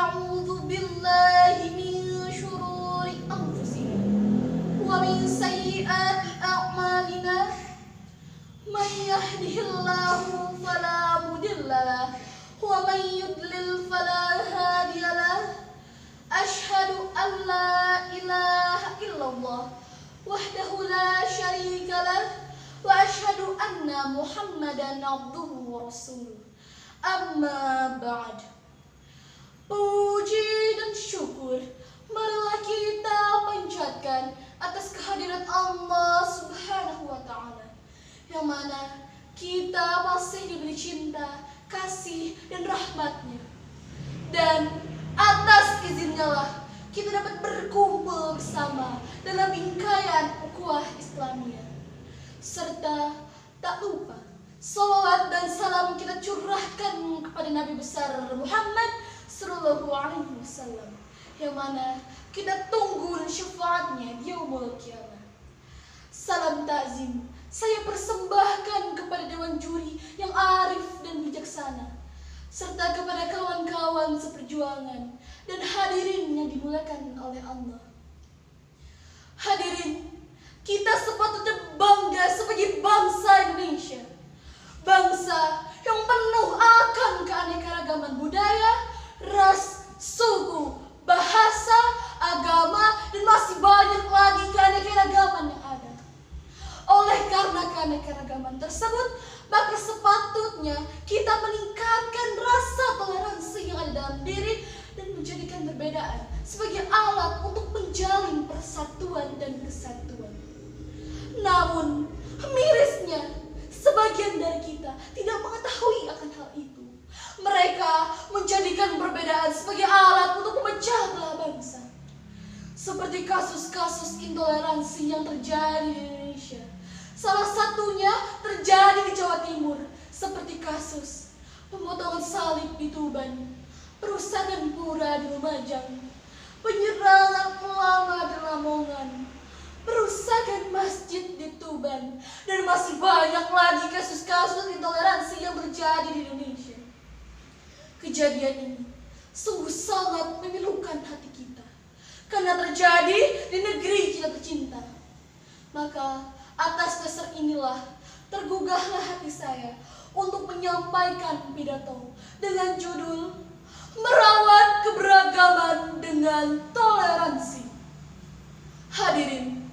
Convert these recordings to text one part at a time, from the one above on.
ونعوذ بالله من شرور أنفسنا ومن سيئات أعمالنا من يهده الله فلا مضل له ومن يضلل فلا هادي له أشهد أن لا إله إلا الله وحده لا شريك له وأشهد أن محمدا عبده ورسوله أما بعد. Puji dan syukur marilah kita panjatkan atas kehadiran Allah Subhanahu wa Ta'ala, yang mana kita masih diberi cinta, kasih, dan rahmatnya. Dan atas izinnya lah kita dapat berkumpul bersama dalam bingkaian ukhuwah Islamiyah. Serta tak lupa salawat dan salam kita curahkan kepada Nabi besar Muhammad Sallallahu Alaihi Wasallam, yang mana kita tunggu syafaatnya di yaumul qiyamah. Salam takzim saya persembahkan kepada dewan juri yang arif dan bijaksana, serta kepada kawan-kawan seperjuangan dan hadirin yang dimuliakan oleh Allah. Hadirin, kita sepatutnya bangga sebagai bangsa Indonesia, bangsa yang penuh akan keanekaragaman budaya, ras, suku, bahasa, agama, dan masih banyak lagi keanekaragaman yang ada. Oleh karena keanekaragaman tersebut, maka sepatutnya kita meningkatkan rasa toleransi yang ada dalam diri dan menjadikan perbedaan sebagai alat untuk menjalin persatuan dan kesatuan. Namun, mirisnya, sebagian dari kita tidak mengetahui akan hal itu. Mereka menjadikan perbedaan sebagai alat untuk memecah belah bangsa. Seperti kasus-kasus intoleransi yang terjadi di Indonesia. Salah satunya terjadi di Jawa Timur, seperti kasus pemotongan salib di Tuban, perusakan pura di Lumajang, penyerangan ulama di Lamongan, perusakan masjid di Tuban, dan masih banyak lagi kasus-kasus intoleransi yang terjadi di Indonesia. Kejadian ini sungguh sangat memilukan hati kita, karena terjadi di negeri kita tercinta. Maka atas dasar inilah tergugahlah hati saya untuk menyampaikan pidato dengan judul Merawat Keberagaman dengan Toleransi. Hadirin,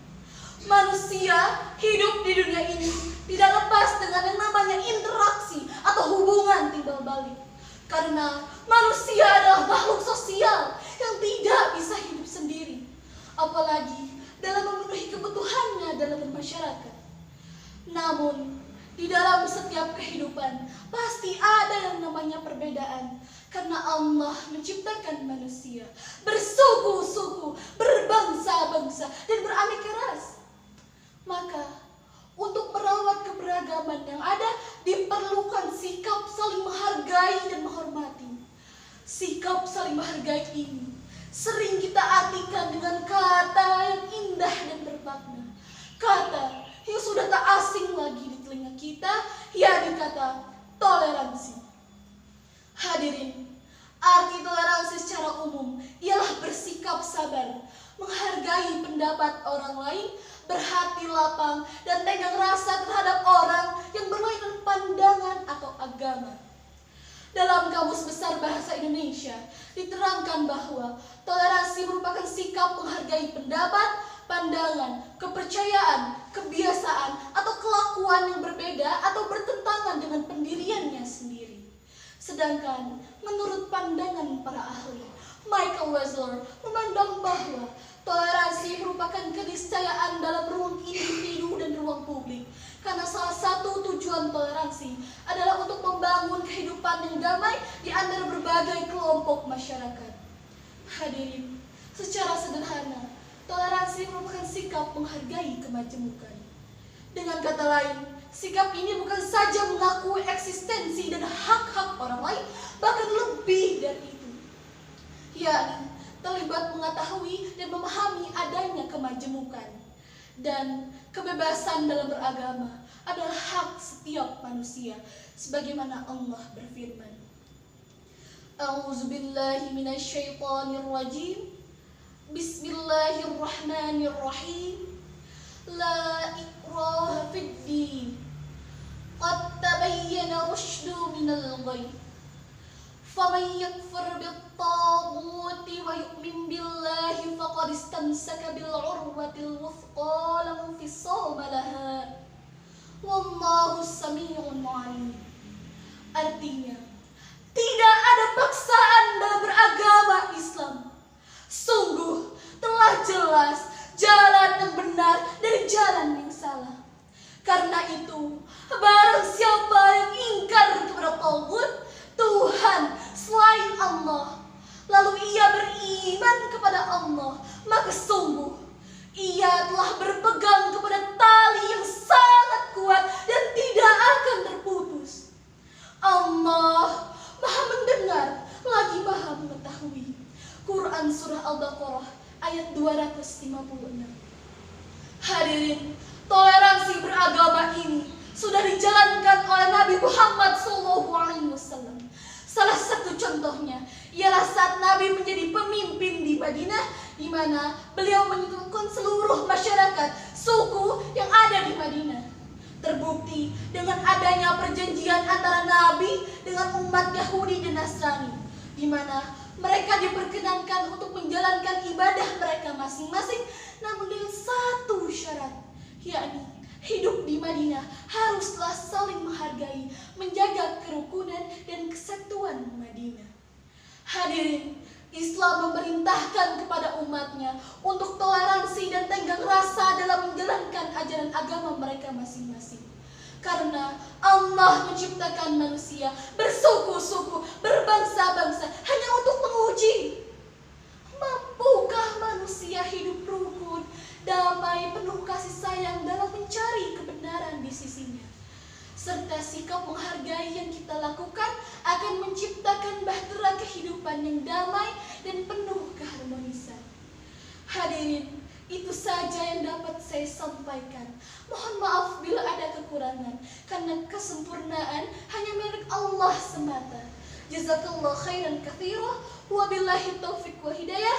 manusia hidup di dunia ini tidak lepas dengan yang namanya interaksi atau hubungan timbal balik. Karena manusia adalah makhluk sosial yang tidak bisa hidup sendiri, apalagi dalam memenuhi kebutuhannya dalam bermasyarakat. Namun, di dalam setiap kehidupan pasti ada yang namanya perbedaan, karena Allah menciptakan manusia bersuku-suku, berbangsa-bangsa, dan beraneka ras. Maka, untuk merawat keberagaman yang ada diperlukan sikap saling menghargai dan menghormati. Sikap saling menghargai ini sering kita artikan dengan kata yang indah dan bermakna. Kata yang sudah tak asing lagi di telinga kita, yakni kata toleransi. Hadirin, arti toleransi secara umum ialah bersikap sabar, menghargai pendapat orang lain, berhati lapang, dan tenggang rasa terhadap orang yang berlainan pandangan atau agama. Dalam Kamus Besar Bahasa Indonesia diterangkan bahwa toleransi merupakan sikap menghargai pendapat, pandangan, kepercayaan, kebiasaan, atau kelakuan yang berbeda atau bertentangan dengan pendiriannya sendiri. Sedangkan menurut pandangan para ahli, Michael Wessler memandang bahwa toleransi merupakan keniscayaan dalam ruang individu dan ruang publik, karena salah satu tujuan toleransi adalah untuk membangun kehidupan yang damai di antara berbagai kelompok masyarakat. Hadirin, secara sederhana, toleransi merupakan sikap menghargai kemajemukan. Dengan kata lain, sikap ini bukan saja mengakui eksistensi dan hak-hak orang lain, bahkan lebih dari itu, yakni terlibat mengetahui dan memahami adanya kemajemukan. Dan kebebasan dalam beragama adalah hak setiap manusia, sebagaimana Allah berfirman, A'udzu billahi minasy syaithanir rajim. Bismillahirrahmanirrahim. La ikraha fid din. Qad tabayyana rusydu minal ghayy. Faman yakfur bit-taghuti wa yu'min billahi faqad istamsaka bil 'urwatil wuthqa la infisama laha. Wallahu samii'un 'alim. Artinya, tidak ada paksaan dalam beragama Islam. Sungguh telah jelas jalan yang benar dari jalan yang salah. Karena itu, barang siapa yang ingkar kepada taghut, Tuhan selain Allah, lalu ia beriman kepada Allah, maka sungguh ia telah berpegang kepada tali yang sangat kuat dan tidak akan terputus. Allah Maha mendengar lagi Maha mengetahui. Quran Surah Al-Baqarah ayat 256. Hadirin, toleransi beragama ini sudah dijalankan oleh Nabi Muhammad SAW. Salah satu contohnya ialah saat Nabi menjadi pemimpin di Madinah, di mana beliau menyatukan seluruh masyarakat suku yang ada di Madinah. Terbukti dengan adanya perjanjian antara Nabi dengan umat Yahudi dan Nasrani, di mana mereka diperkenankan untuk menjalankan ibadah mereka masing-masing, namun dengan satu syarat, yakni hidup di Madinah haruslah saling menghargai, menjaga kerukunan dan kesatuan Madinah. Hadirin, Islam memerintahkan kepada umatnya untuk toleransi dan tenggang rasa dalam menjalankan ajaran agama mereka masing-masing. Karena Allah menciptakan manusia bersuku-suku, berbangsa-bangsa hanya untuk menguji, mampukah manusia hidup rukun, damai, penuh kasih sayang dalam mencari kebenaran di sisinya. Serta sikap menghargai yang kita lakukan akan menciptakan bahtera kehidupan yang damai dan penuh keharmonisan. Hadirin, itu saja yang dapat saya sampaikan. Mohon maaf bila ada kekurangan, karena kesempurnaan hanya milik Allah semata. Jazakallahu khairan katsira, wabillahi taufiq wa hidayah.